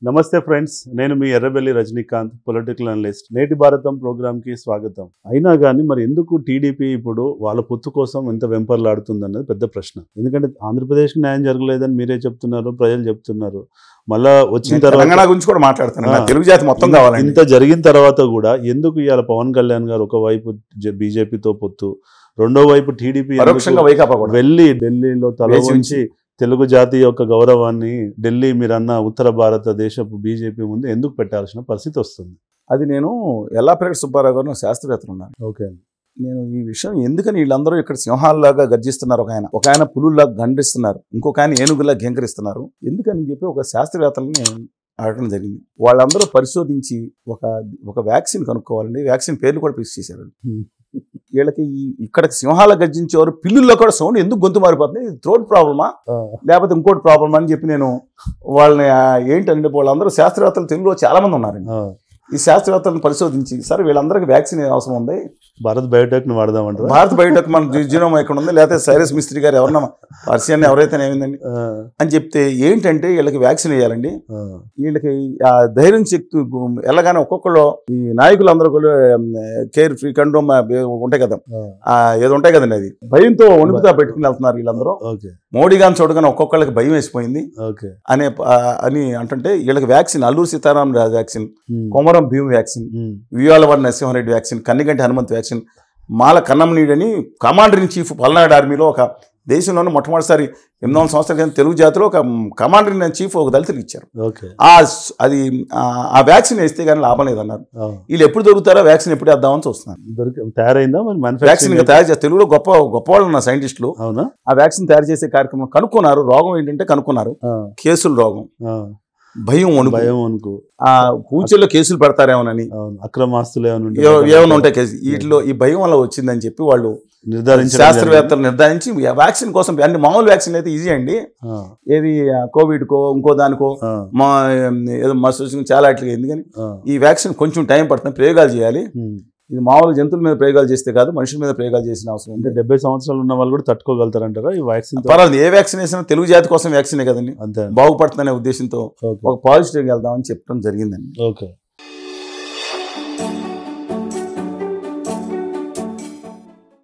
నమస్తే ఫ్రెండ్స్, నేను మీ Errabelli Rajinikanth, political analyst. నేటి భారతం ప్రోగ్రామ్కి స్వాగతం. అయినా కానీ మరి ఎందుకు టీడీపీ ఇప్పుడు వాళ్ళ పొత్తు కోసం ఎంత వెంపర్లాడుతుంది అన్నది పెద్ద ప్రశ్న. ఎందుకంటే ఆంధ్రప్రదేశ్కి న్యాయం జరగలేదని మీరే చెప్తున్నారు, ప్రజలు చెప్తున్నారు. మళ్ళా వచ్చిన తర్వాత గురించి కూడా మాట్లాడుతున్నారు, తెలుగు జాతి మొత్తం కావాలి. ఇంత జరిగిన తర్వాత కూడా ఎందుకు ఇవాళ పవన్ కళ్యాణ్ గారు ఒకవైపు బీజేపీతో పొత్తు, రెండో వైపు టీడీపీ వెళ్ళి ఢిల్లీలో తల ఉంచి తెలుగు జాతి యొక్క గౌరవాన్ని ఢిల్లీ మీరన్న ఉత్తర భారతదేశపు బీజేపీ ముందు ఎందుకు పెట్టాల్సిన పరిస్థితి వస్తుంది? అది నేను ఎల్లాప్రేట సుబ్బారావు గారు శాస్త్రవేత్తలు ఉన్నారు. ఓకే, నేను ఈ విషయం ఎందుకని వీళ్ళందరూ ఇక్కడ సింహాల్లాగా గర్జిస్తున్నారు, ఒక ఆయన పులుల్లాగా గండిస్తున్నారు, ఇంకొక ఆయన ఏనుగులా గెంకరిస్తున్నారు ఎందుకని చెప్పి ఒక శాస్త్రవేత్తలని అడగడం జరిగింది. వాళ్ళందరూ పరిశోధించి ఒక వ్యాక్సిన్ కనుక్కోవాలండి. వ్యాక్సిన్ పేర్లు కూడా ఫిక్స్ చేశారు. వీళ్ళకి ఇక్కడ సింహాల గర్జించేవారు పిల్లుల్లో కూడా సౌండ్ ఎందుకు గొంతు మారిపోతుంది, థ్రోట్ ప్రాబ్లమా లేకపోతే ఇంకోటి ప్రాబ్లమా అని చెప్పి నేను వాళ్ళని ఏంటంటే వాళ్ళందరూ శాస్త్రవేత్తలు తెలుగులో చాలా మంది ఉన్నారండి. ఈ శాస్త్రవేత్తలను పరిశోధించి సరే వీళ్ళందరికీ వ్యాక్సిన్ అవసరం ఉంది, భారత్ బయోటెక్ను వాడదామంటారు. భారత్ బయోటెక్ మన జీనోమ్ ఎక్కడ ఉంది, లేకపోతే సైరస్ మిస్త్రీ గారు ఎవరన్నా పర్సియన్ ఎవరైతే ఏమైందండి అని చెప్తే ఏంటంటే వీళ్ళకి వ్యాక్సిన్ వేయాలండి. వీళ్ళకి ఆ ధైర్యం శక్తి ఎలాగానే ఒక్కొక్కళ్ళు ఈ నాయకులందరూ కూడా కేర్ ఫ్రీ కండోమ్ ఉంటాయి కదా, ఏదో ఉంటాయి కదండి, అది భయంతో వణుకుతా పెట్టుకుని వెళ్తున్నారు వీళ్ళందరూ. మోడీ గారిని చూడగానే ఒక్కొక్కళ్ళకి భయం వేసిపోయింది అని అంటుంటే వీళ్ళకి vaccine Alluri Sitaram Raju vaccine, Komaram Bheem vaccine, Uyyalawada Narasimhareddy vaccine, Kanneganti Hanumanth vaccine, మాల కన్నంనీడు అని కమాండర్ ఇన్ చీఫ్ పల్నాడు ఆర్మీలో ఒక దేశంలోనే మొట్టమొదటిసారి 800 సంవత్సరాల క్రితం తెలుగు జాతిలో ఒక కమాండర్ ఇన్ చీఫ్ ఒక దళితులకు ఇచ్చారు. అది ఆ వ్యాక్సిన్ వేస్తే కానీ లాభం లేదన్నారు. వీళ్ళు ఎప్పుడు దొరుకుతారో వ్యాక్సిన్ ఎప్పుడు వేద్దామని చూస్తున్నారు. తయారైందా వ్యాక్సిన్ తయారు చేస్తారు. తెలుగులో గొప్ప వాళ్ళు ఉన్న సైంటిస్టులు ఆ వ్యాక్సిన్ తయారు చేసే కార్యక్రమం కనుక్కున్నారు. రోగం ఏంటంటే కనుక్కున్నారు కేసుల రోగం, భయం వణుకు, ఆ కూర్చోలో కేసులు పెడతారేమోనని, అక్రమాస్తులు ఏమైనా ఉంటాయి కేసు, వీటిలో ఈ భయం వల్ల వచ్చిందని చెప్పి వాళ్ళు శాస్త్రవేత్తలు నిర్ధారించి వ్యాక్సిన్ కోసం అన్ని మామూలు వ్యాక్సిన్ అయితే ఈజీ అండి, ఏది కోవిడ్ కో ఇంకో దానికో ఏదో చాలా అట్లా, ఎందుకని ఈ వ్యాక్సిన్ కొంచెం టైం పడుతుంది, ప్రయోగాలు చేయాలి. ఇది మామూలు జంతువుల మీద ప్రయోగాలు చేస్తే కాదు, మనుషుల మీద ప్రయోగాలు చేసిన అవసరం ఉంది. 70 సంవత్సరాలు ఉన్న వాళ్ళు కూడా తట్టుకోగలుగుతారంటారా ఈ వ్యాక్సిన్? పర్వాలేదు, ఏ వ్యాక్సిన్ వేసినా తెలుగు జాతి కోసం వ్యాక్సినే కదండి, బాగుపడుతుందనే ఉద్దేశంతో ఒక పాజిటివ్గా వెళ్దామని చెప్పడం జరిగిందండి. ఓకే,